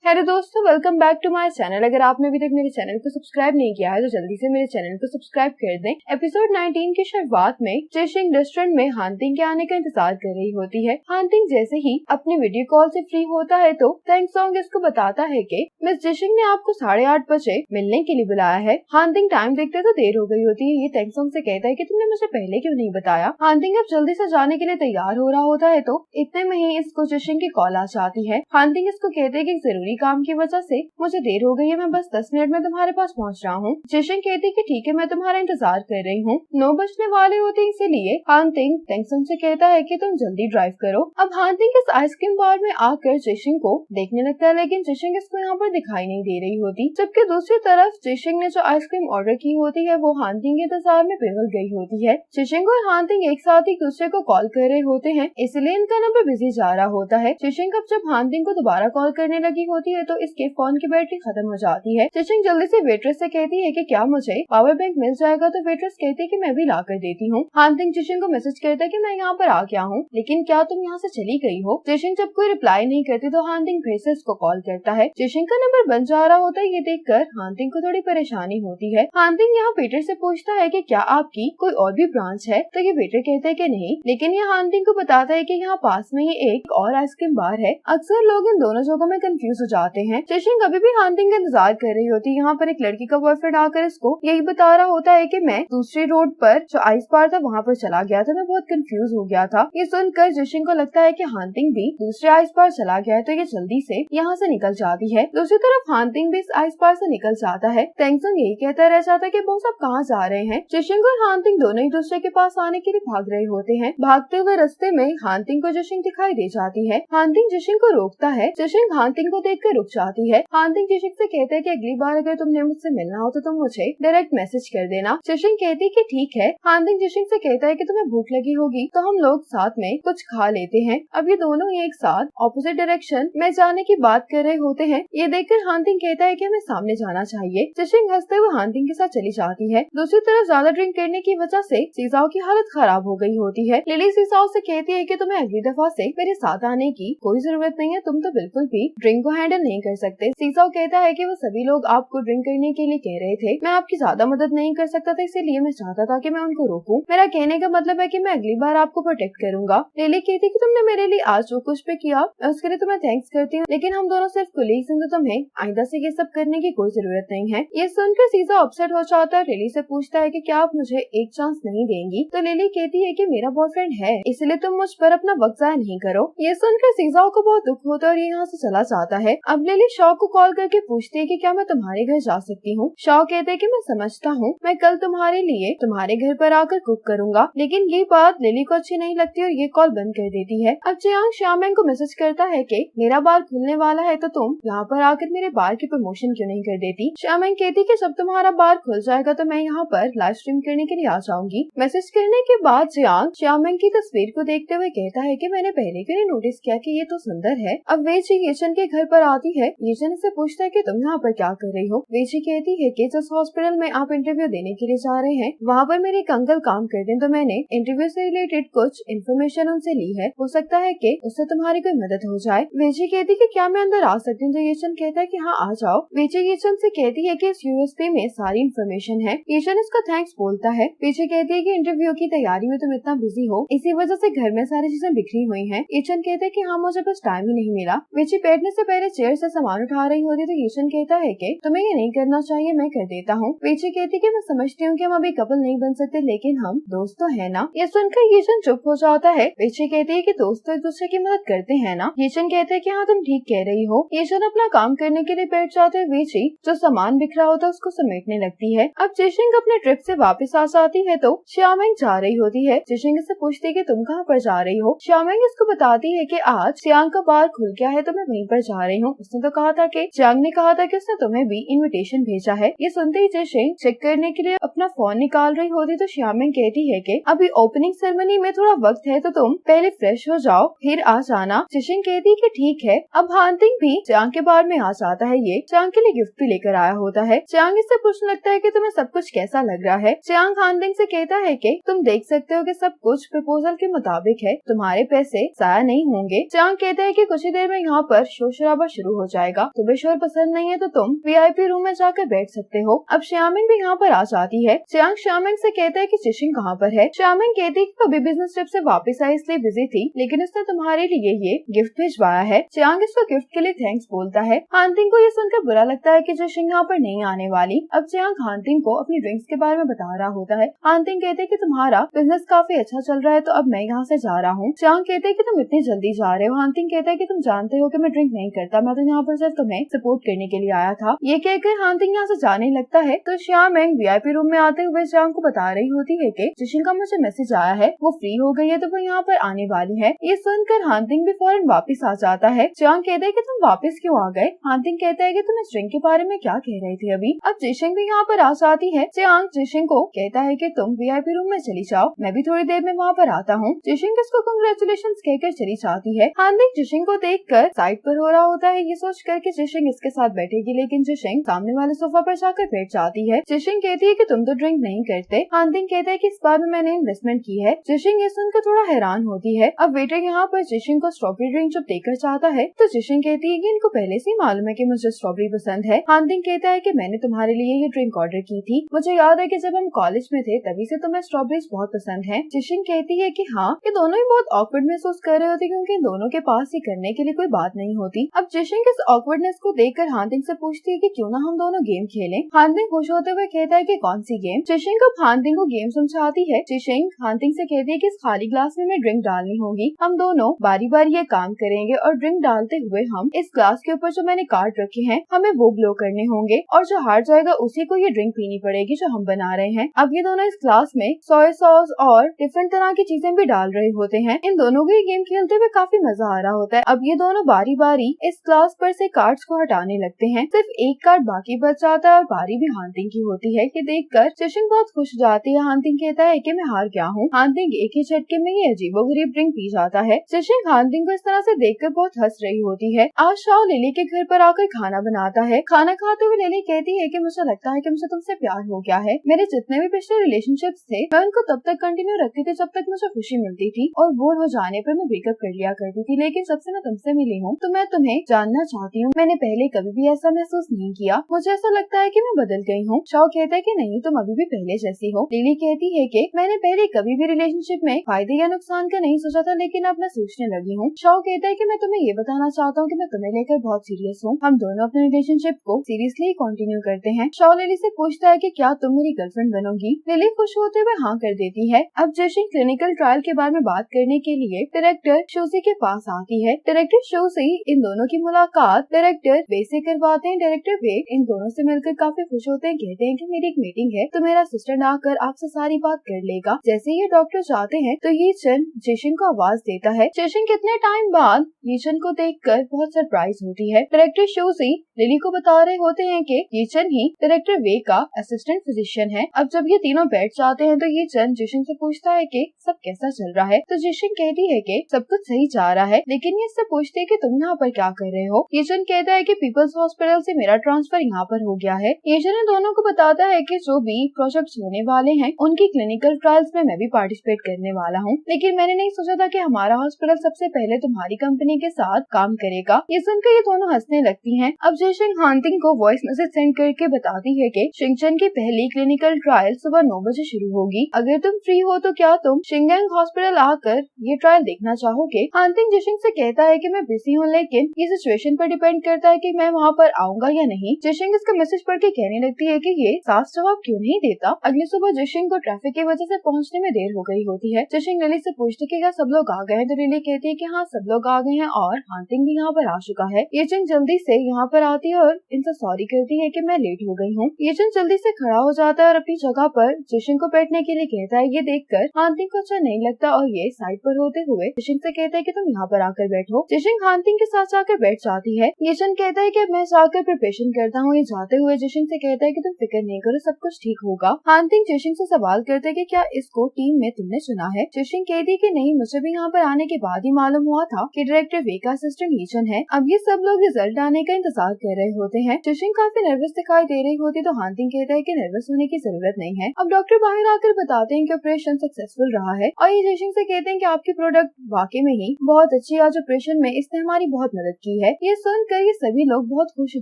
Hello दोस्तों, welcome back to my channel. अगर आपने अभी तक मेरे चैनल को सब्सक्राइब नहीं किया है तो जल्दी से मेरे चैनल को सब्सक्राइब कर दें। एपिसोड 19 की शुरुआत में जिशिंग रेस्टोरेंट में हानतिंग के आने का इंतजार कर रही होती है। हानतिंग जैसे ही अपनी वीडियो कॉल से फ्री होता है तो तेंगसोंग इसको बताता है कि मिस जिशिंग ने आपको 8:30 बजे मिलने के लिए बुलाया है। हानतिंग टाइम देखते तो देर हो गई होती है। ये तेंगसोंग से कहता है कि तुमने मुझे पहले क्यों नहीं बताया। हानतिंग अब जल्दी से जाने के लिए तैयार हो रहा होता है तो इतने में ही इसको जिशिंग की कॉल आ जाती है। हानतिंग इसको कहते हैं कि जरूरी काम की वजह से मुझे देर हो गई है, मैं बस 10 मिनट में तुम्हारे पास पहुंच रहा हूँ। जिशिंग कहती है कि ठीक है, मैं तुम्हारा इंतजार कर रही हूँ। 9 बजने वाले होते हैं, इसीलिए हानतिंग तेंगसोंग से कहता है कि तुम जल्दी ड्राइव करो। अब हानतिंग इस आइसक्रीम बार में आकर जिशिंग को देखने लगता है, लेकिन जिशिंग इसको यहाँ पर दिखाई नहीं दे रही होती। जबकि दूसरी तरफ जिशिंग ने जो आइसक्रीम ऑर्डर की होती है वो हानतिंग के इंतजार में पिघल गई होती है। जिशिंग और हानतिंग एक साथ ही दूसरे को कॉल कर रहे होते हैं, इसलिए इनका नंबर बिजी जा रहा होता है। जिशिंग अब जब हानतिंग को दोबारा कॉल करने लगी होती है तो इसके फोन की बैटरी खत्म हो जाती है। जिशिंग जल्दी से वेट्रेस से कहती है कि क्या मुझे पावर बैंक मिल जाएगा, तो वेट्रेस कहती है कि मैं भी ला कर देती हूँ। हानतिंग जिशिंग को मैसेज करता है कि मैं यहाँ पर आ गया हूँ, लेकिन क्या तुम यहाँ से चली गई हो। जिशिंग जब कोई रिप्लाई नहीं करती तो हानतिंग फिर से उसको कॉल करता है। जिशिंग का नंबर बंद जा रहा होता है, ये देखकर हानतिंग को थोड़ी परेशानी होती है। हानतिंग यहाँ पीटर से पूछता है कि क्या आपकी कोई और भी ब्रांच है, तो ये पीटर कहता है कि नहीं, लेकिन ये हानतिंग को बताता है कि यहाँ पास में ही एक और आइसक्रीम बार है। अक्सर लोग इन दोनों जगहों में कंफ्यूज हो जाते हैं। जिशिंग अभी भी हानतिंग का इंतजार कर रही होती है। यहाँ पर एक लड़की का बॉयफ्रेंड आकर इसको यही बता रहा होता है कि मैं दूसरी रोड पर जो आइस बार था वहाँ पर चला गया था, मैं बहुत कंफ्यूज हो गया था। ये सुनकर जिशिंग को लगता है कि हानतिंग भी दूसरे आइस बार चला गया है, तो ये जल्दी से यहाँ से निकल जाती है। दूसरी तरफ हानतिंग भी इस आइस बार से निकल जाता है। तेंगसोंग यही कहता रह जाता है कि वो सब कहाँ जा रहे हैं। जिशिंग और हानतिंग दोनों एक दूसरे के पास आने के लिए भाग रहे होते हैं। भागते हुए रास्ते में हानतिंग को जिशिंग दिखाई दे जाती है। हानतिंग जिशिंग को रोकता है। जिशिंग हानतिंग को देखकर रुक जाती है। हानतिंग जिशिंग से कहते हैं कि अगली बार अगर तुमने मुझसे मिलना हो तो तुम मुझे डायरेक्ट मैसेज कर देना। जिशिंग कहती है कि ठीक है। हानतिंग जिशिंग से कहता है कि तुम्हें भूख लगी होगी तो हम लोग साथ में कुछ खा लेते हैं। अब ये दोनों ही एक साथ ऑपोजिट डायरेक्शन में जाने की बात कर रहे होते हैं। ये देखकर हानतिंग कहता है कि हमें सामने जाना चाहिए। जिशिंग हंसते हुए हानतिंग के साथ चली जाती है। दूसरी तरफ ज्यादा ड्रिंक करने की वजह से सीजाओ की हालत खराब हो गई होती है। लिली सीजाओ से कहती है कि तुम्हें अगली दफा से मेरे साथ आने की कोई जरूरत नहीं है, तुम तो बिल्कुल भी ड्रिंक को हैंडल नहीं कर सकते। सीजाओ कहता है कि वो सभी लोग आपको ड्रिंक करने के लिए कह रहे थे, मैं आपकी ज्यादा मदद नहीं कर सकता था, इसीलिए मैं चाहता था कि मैं उनको रोकूं। मेरा कहने का मतलब है कि मैं अगली बार आपको प्रोटेक्ट करूंगा। लिली कहती है कि तुमने मेरे लिए आज जो कुछ भी किया मैं उसके लिए तुम्हें थैंक्स करती हूँ, लेकिन हम दोनों सिर्फ कोलीग्स हैं, तो तुम्हें आइंदा से ये सब करने की कोई जरूरत नहीं है। ये सुनकर सीजा अपसेट हो जाता है। लिली से पूछता है कि क्या आप मुझे एक चांस नहीं देंगी, तो लिली कहती है कि मेरा बॉयफ्रेंड है, इसलिए तुम मुझ पर अपना वक्त जाया नहीं करो। ये सुनकर सीजाओ को बहुत दुख होता है और ये यहाँ से चला जाता है। अब लिली शॉ को कॉल करके पूछती है कि क्या मैं तुम्हारे घर जा सकती हूँ। शॉ कहते हैं कि मैं समझता हूँ, मैं कल तुम्हारे लिए तुम्हारे घर पर आकर कुक करूंगा, लेकिन ये बात लिली को अच्छी नहीं लगती और ये कॉल बंद कर देती है। अब जियांग श्यामेंग को मैसेज करता है कि मेरा बार खुलने वाला है, तो तुम यहाँ पर आकर मेरे बार की प्रमोशन क्यों नहीं कर देती। श्यामेंग कहती कि जब तुम्हारा बार खुल जाएगा तो मैं यहाँ पर लाइव स्ट्रीम करने के लिए आ जाऊंगी। मैसेज करने के बाद जियांग श्यामेंग की तस्वीर को देखते हुए कहता है कि मैंने पहले क्यों नहीं नोटिस किया कि ये तो सुंदर है। अब वेजी येचन के घर पर आती है। येचन से पूछता है कि तुम यहाँ पर क्या कर रही हो। वेजी कहती है कि जिस हॉस्पिटल में आप इंटरव्यू देने के लिए जा रहे हैं वहाँ पर मेरे एक अंकल काम करते हैं, तो मैंने इंटरव्यू से रिलेटेड कुछ इन्फॉर्मेशन उनसे ली है, हो सकता है कि उससे तुम्हारी कोई मदद हो जाए। वेजी कहती है कि क्या मैं अंदर आ सकती हूँ, तो येचन कहता है कि हाँ आ जाओ। वेजी येचन से कहती है कि इस यूएसबी में सारी इन्फॉर्मेशन है। येचन इसका थैंक्स बोलता है। वेजी कहती है कि इंटरव्यू की तैयारी में तुम इतना बिजी हो, इसी वजह से घर में सारी चीजें बिखरी हुई हैं। येचन कहते हैं कि हाँ मुझे बस टाइम ही नहीं मिला। वेजी बैठने से पहले चेयर से सामान उठा रही होती तो येचन कहता है कि तुम्हें ये नहीं करना चाहिए, मैं कर देता हूँ। वेजी कहती है कि मैं समझती हूँ कि हम अभी कपल नहीं बन सकते, लेकिन हम दोस्त तो है ना। ये सुनकर येचन चुप हो जाता है। वेजी कहती है कि दोस्त तो एक दूसरे की मदद करते हैं ना। येचन कहते हैं कि हाँ तुम ठीक कह रही हो। येचन अपना काम करने के लिए बैठ जाते हैं। वेजी जो सामान बिखरा होता है उसको समेटने लगती है। अब जिशिंग अपने ट्रिप से वापस आ जाती है तो श्यामेंग जा रही होती है। जिशिंग इससे पूछती है कि तुम कहाँ पर जा रही हो। श्यामेंग इसको बताती है कि आज जियांग का बार खुल गया है तो मैं वहीं पर जा रही हूँ। उसने तो कहा था कि जियांग ने कहा था कि उसने तुम्हें भी इनविटेशन भेजा है। ये सुनते ही जिशिंग चेक करने के लिए अपना फोन निकाल रही होती तो श्यामेंग कहती है कि अभी ओपनिंग सेरेमनी में थोड़ा वक्त है, तो तुम पहले फ्रेश हो जाओ फिर आ जाना। जिशिंग कहती है कि ठीक है। अब हानतिंग भी जियांग के बार में आ जाता है। ये जियांग के लिए गिफ्ट भी लेकर आया होता है। जियांग इससे पूछने लगता है कि तुम्हें सब कुछ कैसा लग रहा है। जियांग हानतिंग से कहता है कि तुम देख सकते हो कि सब कुछ प्रपोजल के मुताबिक है, तुम्हारे पैसे जाया नहीं होंगे। जियांग कहता है कि कुछ ही देर में यहाँ पर शोर शराबा शुरू हो जाएगा। तुम्हें शोर पसंद नहीं है तो तुम VIP रूम में जाकर बैठ सकते हो। अब श्यामिंग भी यहाँ पर आ जाती है। चियांग श्यामिंग से कहता है कि जिशिंग कहाँ पर है। श्यामिंग कहती है कि कभी बिजनेस ट्रिप से वापस आई इसलिए बिजी थी, लेकिन उसने तुम्हारे लिए ये गिफ्ट भिजवाया है। चियांग इसको गिफ्ट के लिए थैंक्स बोलता है। हानतिंग को ये सुनकर बुरा लगता है कि जिशिंग यहाँ पर नहीं आने वाली। अब चियांग हानतिंग को अपनी ड्रिंक्स के बारे में बता रहा होता है। हानतिंग कहते हैं कि तुम्हारा बिजनेस काफी अच्छा चल रहा है, तो अब मैं यहाँ से जा रहा हूँ। चियांग कहते हैं कि तुम इतनी जल्दी जा रहे हो। हानतिंग कहता है कि तुम जानते हो कि मैं ड्रिंक नहीं करता, मैं तो यहाँ पर सिर्फ तुम्हें सपोर्ट करने के लिए आया था। ये कहकर हानतिंग यहाँ से जाने लगता है तो श्यामिंग VIP रूम में आते हुए चियांग को बता रही होती है कि जिशिंग का मुझे मैसेज आया है, वो फ्री हो गई है तो वो यहाँ पर आने वाली है। ये सुनकर हानतिंग भी फौरन वापस आ जाता है। चियांग कहता है कि तुम वापस क्यों आ गए। हानतिंग कहता है कि तुम इस ड्रिंक के बारे में क्या कह रही थी अभी। अब जिशिंग भी यहाँ पर आ जाती है। चियांग जिशिंग को कहता है कि तुम VIP रूम में चली जाओ, मैं भी थोड़ी देर में वहाँ पर आता हूँ। जिशिंग इसको कांग्रेचुलेशन कहकर चली जाती है। हानतिंग जिशिंग को देखकर साइड पर हो रहा होता है, ये सोच कर कि जिशिंग इसके साथ बैठेगी, लेकिन जिशिंग सामने वाले सोफा पर जाकर बैठ जाती है। जिशिंग कहती है कि तुम तो ड्रिंक नहीं करते। हानतिंग कहता है कि इस बार में मैंने इन्वेस्टमेंट की है। जिशिंग ये सुनकर थोड़ा हैरान होती है। अब वेटर यहाँ पर जिशिंग को स्ट्रॉबेरी ड्रिंक जब देकर चाहता है तो जिशिंग कहती है कि इनको पहले से मालूम है कि मुझे स्ट्रॉबेरी पसंद है। हानतिंग कहता है कि मैंने तुम्हारे लिए ये ड्रिंक ऑर्डर की थी, मुझे याद है कि जब हम कॉलेज में थे तभी से तुम्हें स्ट्रॉबेरीज बहुत पसंद है। जिशिंग कहती है कि हाँ, ये दोनों ही बहुत ऑकवर्ड महसूस कर रहे होते क्योंकि इन दोनों के पास ही करने के लिए कोई बात नहीं होती। अब जिशिंग इस ऑकवर्डनेस को देखकर हानतिंग से पूछती है कि क्यों ना हम दोनों गेम खेलें। हानतिंग खुश होते हुए कहता है कि कौन सी गेम। जिशिंग अब हानतिंग को गेम समझाती है। जिशिंग हानतिंग से कहती है कि इस खाली ग्लास में ड्रिंक डालनी होगी, हम दोनों बारी बारी ये काम करेंगे और ड्रिंक डालते हुए हम इस ग्लास के ऊपर जो मैंने कार्ड रखे हैं हमें वो ब्लो करने होंगे और जो हार जाएगा उसी को ये ड्रिंक पीनी पड़ेगी जो हम बना रहे हैं। अब ये दोनों इस ग्लास में सोया सॉस और डिफरेंट तरह की चीजें भी डाल रहे होते हैं। इन दोनों को ये गेम खेलते हुए काफी मजा आ रहा होता है। अब ये दोनों बारी बारी इस ग्लास पर से कार्ड्स को हटाने लगते हैं। सिर्फ एक कार्ड बाकी बच जाता है और बारी भी हानतिंग की होती है। ये देखकर जिशिंग बहुत खुश हो जाती है। हानतिंग कहता है कि मैं हार गया हूँ। हानतिंग एक ही झटके में ये अजीबोगरीब ड्रिंक पी जाता है। जिशिंग हानतिंग को इस तरह से देखकर बहुत हंस रही होती है। आज शाओ लिली के घर पर आकर खाना बनाता है। खाना खाते हुए लिली कहती है कि मुझे लगता है कि मुझे तुमसे प्यार हो गया है। मेरे जितने भी पिछले रिलेशनशिप्स थे मैं उनको तब तक कंटिन्यू रखती थी जब तक मुझे खुशी मिलती थी और बोर हो जाने पर मैं ब्रेकअप कर लिया करती थी, लेकिन सबसे मैं तुमसे मिली हूँ तो मैं तुम्हें जानना चाहती हूँ। मैंने पहले कभी भी ऐसा महसूस नहीं किया, मुझे ऐसा लगता है कि मैं बदल गई हूँ। शाओ कहता है कि नहीं, तुम अभी भी पहले जैसी हो। लिली कहती है कि मैंने पहले कभी भी रिलेशनशिप में फायदे या नुकसान का नहीं सोचा था, लेकिन अब मैं सोचने लगी हूँ। शाओ कहता है कि मैं तुम्हें ये बताना चाहता हूँ कि मैं तुम्हें लेकर बहुत सीरियस हूँ। हम दोनों अपने रिलेशनशिप को सीरियसली कंटिन्यू करते हैं। शाओ लिली से पूछता है कि क्या तुम मेरी गर्लफ्रेंड बनोगी। लिली खुश होते हुए हाँ कर देती है। अब जिशिंग क्लिनिकल ट्रायल के बारे में बात करने के लिए डायरेक्टर शोसी के पास आती है। डायरेक्टर शोसी इन दोनों की मुलाकात डायरेक्टर वे से करवाते हैं। डायरेक्टर वे इन दोनों से मिलकर काफी खुश होते हैं, कहते हैं कि मेरी एक मीटिंग है तो मेरा असिस्टेंट आकर आपसे सारी बात कर लेगा। जैसे ये डॉक्टर जाते हैं तो ये चन जिशिंग को आवाज देता है। जिशिंग कितने टाइम बाद यीचन को देखकर बहुत सरप्राइज होती है। डायरेक्टर शोसी लिली को बता रहे होते हैं कि यीचन ही डायरेक्टर वे का असिस्टेंट फिजिशियन है। अब जब ये तीनों बैठ जाते हैं तो यीचन जिशिंग से पूछता है कि सब कैसा चल रहा है, तो जिशिंग कहती है कि सब कुछ सही जा रहा है, लेकिन ये इससे पूछती है कि तुम यहाँ पर क्या कर रहे हो। यीचन कहता है कि पीपल्स हॉस्पिटल से मेरा ट्रांसफर यहाँ पर हो गया है। यीचन इन दोनों को बताता है कि जो भी प्रोजेक्ट्स होने वाले हैं उनकी क्लिनिकल ट्रायल्स में मैं भी पार्टिसिपेट करने वाला हूँ, लेकिन मैंने नहीं सोचा था कि हमारा हॉस्पिटल सबसे पहले तुम्हारी कंपनी के साथ काम करेगा। ये सुनकर ये दोनों हंसने लगती हैं। अब जिशिंग हानतिंग को वॉइस मैसेज सेंड करके बताती है कि शिंगचन की पहली क्लिनिकल ट्रायल सुबह 9 बजे शुरू होगी। अगर तुम फ्री हो तो क्या तुम शिंगयांग हॉस्पिटल आकर ये ट्रायल देखना चाहोगे। हानतिंग जिशिंग से कहता है कि मैं बिजी हूँ, लेकिन ये सिचुएशन पर डिपेंड करता है कि मैं वहाँ पर आऊंगा या नहीं। जिशिंग इसका मैसेज पढ़ के कहने लगती है कि ये साफ जवाब क्यों नहीं देता। अगली सुबह जिशिंग को ट्रैफिक की वजह से पहुँचने में देर हो गई होती है। जिशिंग लिली से पूछती है कि क्या सब लोग आ गए हैं, तो लिली कहती है कि हाँ सब लोग आ गए हैं और हानतिंग भी यहाँ पर आ चुका है। यीचन जल्दी से यहाँ पर आती है और इनसे सॉरी करती है कि मैं लेट हो गई हूँ। यीचन जल्दी से खड़ा हो जाता है और अपनी जगह पर जिशिंग को बैठने के लिए कहता है। ये देखकर हानतिंग को अच्छा नहीं लगता और ये साइड पर होते हुए जिशिंग से कहता है कि तुम यहाँ पर आकर बैठो। जिशिंग हानतिंग के साथ जाकर बैठ जाती है। यीचन कहता है कि मैं जाकर प्रिपरेशन करता हूँ। ये जाते हुए जिशिंग से कहता है कि तुम फिक्र नहीं करो, सब कुछ ठीक होगा। हानतिंग जिशिंग से सवाल करते हैं कि क्या इसको टीम में तुमने चुना है। जिशिंग कहती है कि नहीं, मुझे भी यहाँ पर आने के बाद ही मालूम हुआ था कि डायरेक्टर वे का असिस्टेंट यीचन है। अब ये सब लोग रिजल्ट आने का इंतजार कर रहे होते हैं। जिशिंग काफी नर्वस दिखाई दे रही होती तो हानतिंग कहता है कि नर्वस होने की जरूरत नहीं है। अब डॉक्टर बाहर आकर बताते हैं कि ऑपरेशन सक्सेसफुल रहा है और ये जिशिंग से कहते हैं कि आपकी प्रोडक्ट वाकई में ही बहुत अच्छी, आज ऑपरेशन में इसने हमारी बहुत मदद की है। है। ये सुनकर ये सभी लोग बहुत खुश हो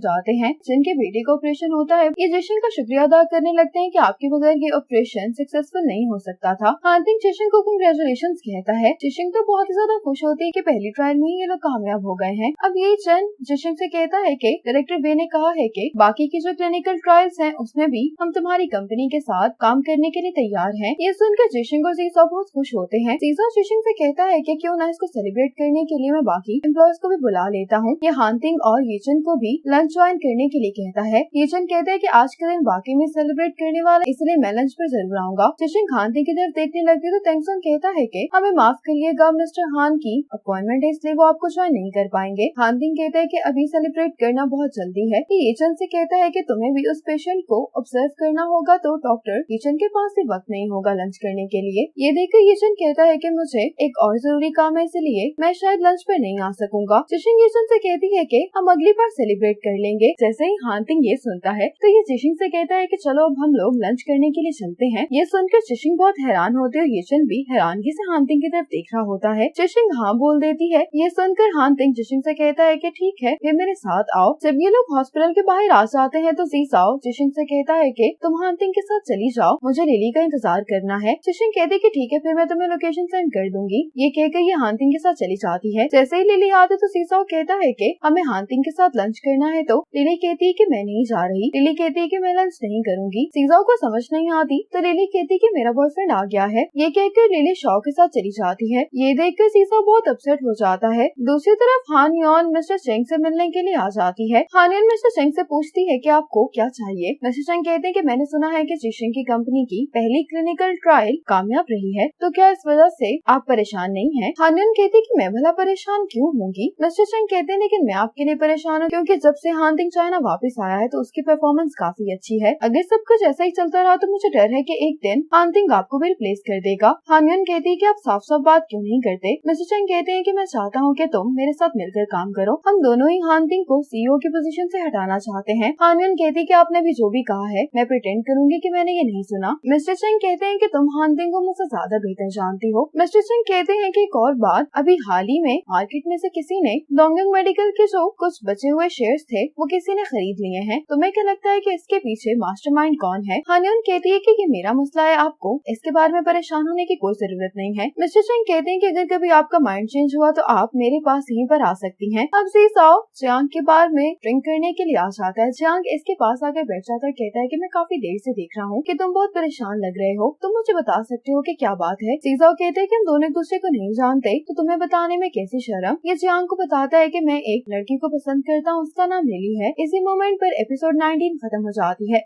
जाते हैं। जिनके बेटे का ऑपरेशन होता है ये जिशिंग का शुक्रिया अदा करने लगते हैं कि आपके बगैर ये ऑपरेशन सक्सेसफुल नहीं हो सकता था। हानतिंग जिशिंग को कांग्रेचुलेशन कहता है। जिशिंग तो बहुत ज्यादा खुश होती है कि पहली ट्रायल में ही ये लोग कामयाब हो गए हैं। अब ये चंद जिशिंग से कहता है कि डायरेक्टर बे ने कहा है कि बाकी की जो क्लिनिकल ट्रायल्स हैं उसमें भी हम तुम्हारी कंपनी के साथ काम करने के लिए तैयार हैं। ये सुनकर जिशिंग और सीसा बहुत खुश होते हैं। सीसा जिशिंग से कहता है कि क्यों ना इसको सेलिब्रेट करने के लिए मैं बाकी एम्प्लॉयज को भी बुला लेता हूँ। ये हानतिंग और येचन को भी लंच ज्वाइन करने के लिए कहता है। येचन कहता है कि आज का दिन बाकी में सेलिब्रेट करने वाला, इसलिए मैं लंच पर जरूर आऊंगा। जिशिंग हानतिंग की तरफ देखने लगती है तो तेंगसुन कहता है कि हमें माफ करिएगा मिस्टर हान की अपॉइंटमेंट है इसलिए वो आपको ज्वाइन नहीं कर पाएंगे। हानतिंग कहता है कि अभी सेलिब्रेट करना बहुत जल्दी है। येचन से कहता है कि तुम्हें भी उस पेशेंट को ऑब्जर्व करना होगा तो डॉक्टर येचन के पास भी वक्त नहीं होगा लंच करने के लिए। ये देखकर येचन कहता है कि मुझे एक और जरूरी काम है इसलिए मैं शायद लंच पर नहीं आ सकूंगा। जिशिंग येचन से कहती है कि हम अगली बार सेलिब्रेट कर लेंगे। जैसे ही हानतिंग ये सुनता है तो ये जिशिंग से कहता है कि चलो अब हम लोग लंच करने के लिए चलते हैं। ये सुनकर जिशिंग बहुत हैरान होती है और येचन भी हैरानगी से हानतिंग की तरफ देख रहा होता है। जिशिंग हाँ बोल देती है। ये सुनकर हानतिंग जिशिंग से कहता है कि ठीक है फिर मेरे साथ आओ। जब ये लोग हॉस्पिटल के बाहर आ जाते हैं तो सीसाओ जिशिंग से कहता है कि तुम हानतिंग के साथ चली जाओ, मुझे लिली का इंतजार करना है। जिशिंग कहती है कि ठीक है फिर मैं तुम्हें लोकेशन सेंड कर दूंगी। ये कहकर ये हानतिंग के साथ चली जाती है। जैसे ही लिली आती तो सीसाओ कहता है कि हमें हानतिंग के साथ लंच करना है तो लिली कहती है कि मैं नहीं जा रही। लिली कहती है कि मैं लंच नहीं करूंगी। सीसाओ को समझ नहीं आती तो लिली कहती है कि मेरा बॉयफ्रेंड आ गया है। ये कहकर लिली शॉ के साथ चली जाती है। ये देखकर सीसाओ बहुत अपसेट हो जाता है। दूसरी तरफ हान योन मिस्टर चेंग से मिलने के लिए आ जाती है। हान योन मिस्टर चेंग से पूछती है कि आपको क्या चाहिए। मिस्टर चेंग कहते हैं कि मैंने सुना है कि जिशिंग की कंपनी की पहली क्लिनिकल ट्रायल कामयाब रही है तो क्या इस वजह से आप परेशान नहीं हैं? हान योन कहती है कि मैं भला परेशान क्यों होंगी। मिस्टर चेंग कहते हैं लेकिन मैं आपके लिए परेशान हूँ क्योंकि जब से हानतिंग चाइना वापस आया है तो उसकी परफॉर्मेंस काफी अच्छी है। अगर सब कुछ ऐसा ही चलता रहा तो मुझे डर है कि एक दिन हानतिंग आपको भी रिप्लेस कर देगा। हान योन कहती है कि आप साफ साफ बात क्यों नहीं करते। मिस्टर चेंग कहते हैं कि मैं चाहता हूँ कि तुम मेरे साथ मिलकर काम करो। हम दोनों ही हानतिंग को सीईओ की पोजीशन से हटाना चाहते हैं। हान योन कहती है कि आपने भी जो भी कहा है मैं प्रिटेंड करूंगी कि मैंने ये नहीं सुना। मिस्टर चेंग कहते हैं कि तुम हानतिंग को मुझसे ज्यादा बेहतर जानती हो। मिस्टर चेंग कहते हैं कि एक और बात, अभी हाल ही में मार्केट में से किसी ने डोंगयंग मेडिकल के जो कुछ बचे हुए शेयर्स थे वो किसी ने खरीद लिए हैं। तुम्हें क्या लगता है कि इसके पीछे मास्टरमाइंड कौन है? हान योन कहती है कि ये मेरा मसला है, आपको इसके बारे में परेशान होने की कोई जरूरत नहीं है। मिस्टर चेंग कहते हैं कि अगर कभी आपका माइंड चेंज हुआ तो आप मेरे पास यहीं पर आ सकती हैं। अब सीसाओ जियांग के बार में ड्रिंक करने के लिए आ जाता है। जियांग इसके पास आकर बैठ जाता है, कहता है कि मैं काफी देर से देख रहा हूँ कि तुम बहुत परेशान लग रहे हो, तुम मुझे बता सकते हो कि क्या बात है? सीसाओ कहते हैं कि हम दोनों एक दूसरे को नहीं जानते तो तुम्हें बताने में कैसी शर्म। ये जियांग को बताता है कि मैं एक लड़की को पसंद करता हूँ, उसका नाम लिली है। इसी मोमेंट पर एपिसोड 19 खत्म हो जाती है।